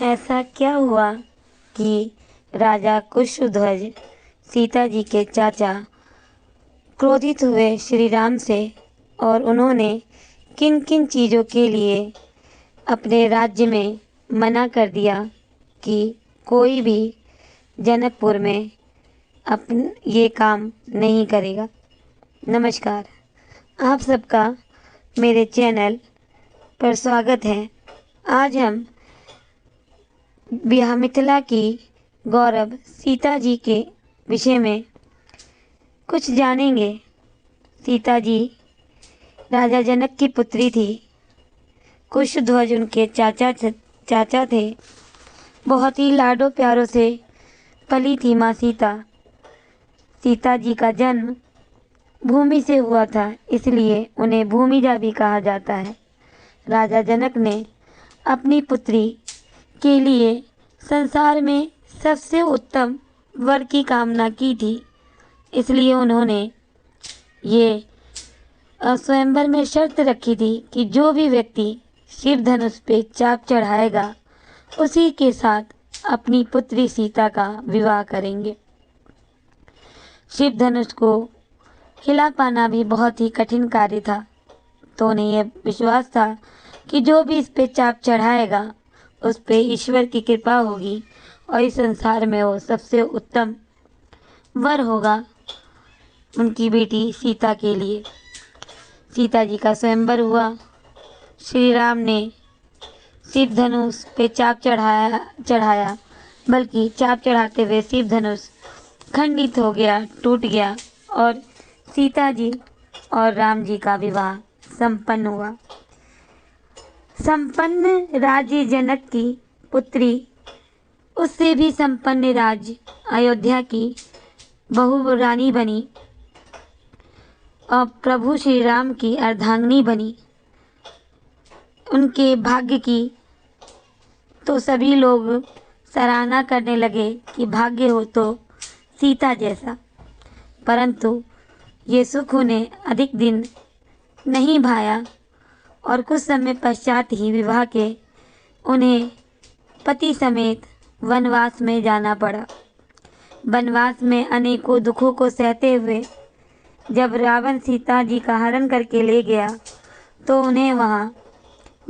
ऐसा क्या हुआ कि राजा कुशध्वज सीता जी के चाचा क्रोधित हुए श्री राम से और उन्होंने किन किन चीज़ों के लिए अपने राज्य में मना कर दिया कि कोई भी जनकपुर में ये काम नहीं करेगा। नमस्कार, आप सबका मेरे चैनल पर स्वागत है। आज हम मिथिला की गौरव सीता जी के विषय में कुछ जानेंगे। सीता जी राजा जनक की पुत्री थी। कुशध्वज उनके चाचा थे। बहुत ही लाडो प्यारों से पली थी माँ सीता। सीता जी का जन्म भूमि से हुआ था, इसलिए उन्हें भूमिजा भी कहा जाता है। राजा जनक ने अपनी पुत्री के लिए संसार में सबसे उत्तम वर की कामना की थी, इसलिए उन्होंने ये स्वयंवर में शर्त रखी थी कि जो भी व्यक्ति शिव धनुष पे चाक चढ़ाएगा उसी के साथ अपनी पुत्री सीता का विवाह करेंगे। शिव धनुष को हिला पाना भी बहुत ही कठिन कार्य था, तो उन्हें यह विश्वास था कि जो भी इस पे चाक चढ़ाएगा उस पे ईश्वर की कृपा होगी और इस संसार में वो सबसे उत्तम वर होगा उनकी बेटी सीता के लिए। सीता जी का स्वयंवर हुआ। श्री राम ने शिव धनुष पे चाक चढ़ाया, बल्कि चाक चढ़ाते हुए शिव धनुष खंडित हो गया, टूट गया और सीता जी और राम जी का विवाह संपन्न हुआ। संपन्न राज्य जनक की पुत्री उससे भी संपन्न राज्य अयोध्या की बहू रानी बनी और प्रभु श्री राम की अर्धांगिनी बनी। उनके भाग्य की तो सभी लोग सराहना करने लगे कि भाग्य हो तो सीता जैसा, परंतु ये सुख उन्हें अधिक दिन नहीं भाया और कुछ समय पश्चात ही विवाह के उन्हें पति समेत वनवास में जाना पड़ा। वनवास में अनेकों दुखों को सहते हुए जब रावण सीता जी का हरण करके ले गया तो उन्हें वहाँ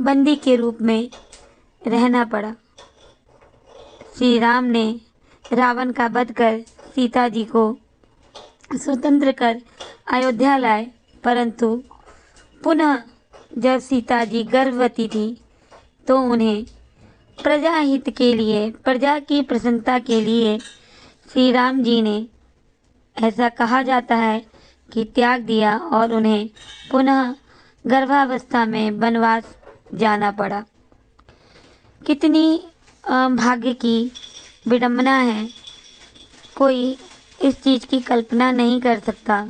बंदी के रूप में रहना पड़ा। श्री राम ने रावण का वध कर सीता जी को स्वतंत्र कर अयोध्या लाए, परंतु पुनः जब सीता जी गर्भवती थी तो उन्हें प्रजा हित के लिए, प्रजा की प्रसन्नता के लिए श्री राम जी ने, ऐसा कहा जाता है कि त्याग दिया और उन्हें पुनः गर्भावस्था में वनवास जाना पड़ा। कितनी भाग्य की विडंबना है। कोई इस चीज़ की कल्पना नहीं कर सकता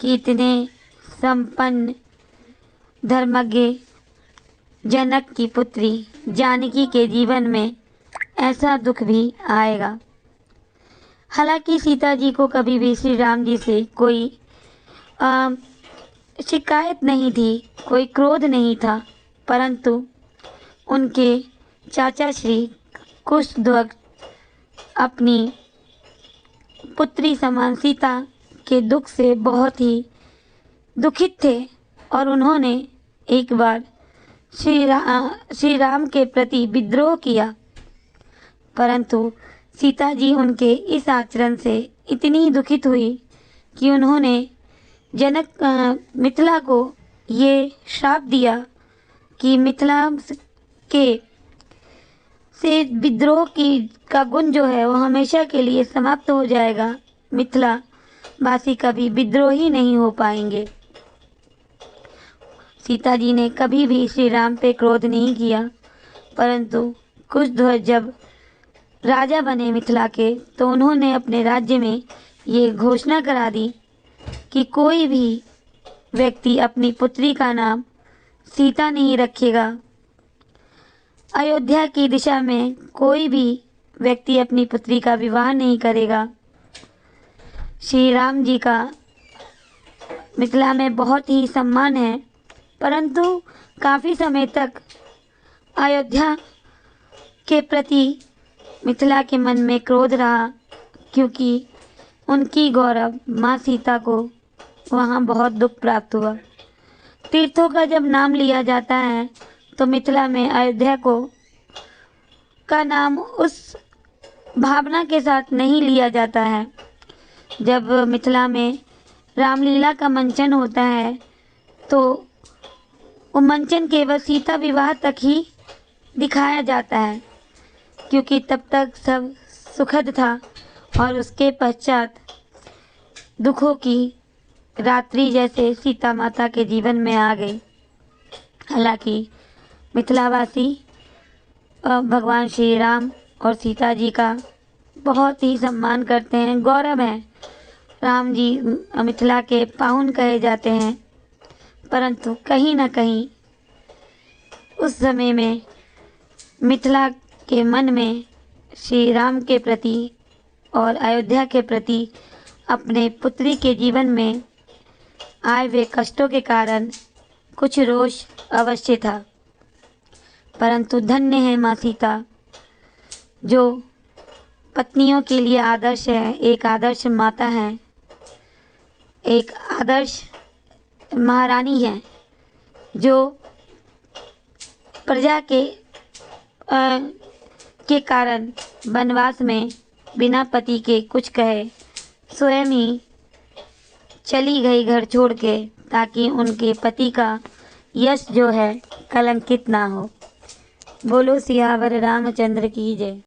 कि इतने संपन्न धर्मज्ञ जनक की पुत्री जानकी के जीवन में ऐसा दुख भी आएगा। हालांकि सीता जी को कभी भी श्री राम जी से कोई शिकायत नहीं थी, कोई क्रोध नहीं था, परंतु उनके चाचा श्री कुशध्वज अपनी पुत्री समान सीता के दुख से बहुत ही दुखित थे और उन्होंने एक बार श्री राम के प्रति विद्रोह किया, परंतु सीता जी उनके इस आचरण से इतनी दुखित हुई कि उन्होंने मिथिला को ये श्राप दिया कि मिथिला के से विद्रोह का गुण जो है वो हमेशा के लिए समाप्त हो जाएगा। मिथिला वासी कभी विद्रोही नहीं हो पाएंगे। सीता जी ने कभी भी श्री राम पे क्रोध नहीं किया, परंतु कुशध्वज जब राजा बने मिथिला के तो उन्होंने अपने राज्य में ये घोषणा करा दी कि कोई भी व्यक्ति अपनी पुत्री का नाम सीता नहीं रखेगा। अयोध्या की दिशा में कोई भी व्यक्ति अपनी पुत्री का विवाह नहीं करेगा। श्री राम जी का मिथिला में बहुत ही सम्मान है, परंतु काफ़ी समय तक अयोध्या के प्रति मिथिला के मन में क्रोध रहा, क्योंकि उनकी गौरव माँ सीता को वहाँ बहुत दुख प्राप्त हुआ। तीर्थों का जब नाम लिया जाता है तो मिथिला में अयोध्या को का नाम उस भावना के साथ नहीं लिया जाता है। जब मिथिला में रामलीला का मंचन होता है तो वो मंचन केवल सीता विवाह तक ही दिखाया जाता है, क्योंकि तब तक सब सुखद था और उसके पश्चात दुखों की रात्रि जैसे सीता माता के जीवन में आ गई। हालांकि मिथिलावासी भगवान श्री राम और सीता जी का बहुत ही सम्मान करते हैं, गौरव है। राम जी मिथिला के पाहुन कहे जाते हैं, परंतु कहीं ना कहीं उस समय में मिथिला के मन में श्री राम के प्रति और अयोध्या के प्रति अपने पुत्री के जीवन में आए हुए कष्टों के कारण कुछ रोष अवश्य था। परंतु धन्य है माँ सीता, जो पत्नियों के लिए आदर्श है, एक आदर्श माता है, एक आदर्श महारानी है, जो प्रजा के कारण वनवास में बिना पति के कुछ कहे स्वयं ही चली गई घर छोड़ के, ताकि उनके पति का यश जो है कलंकित ना हो। बोलो सियावर रामचंद्र की जय।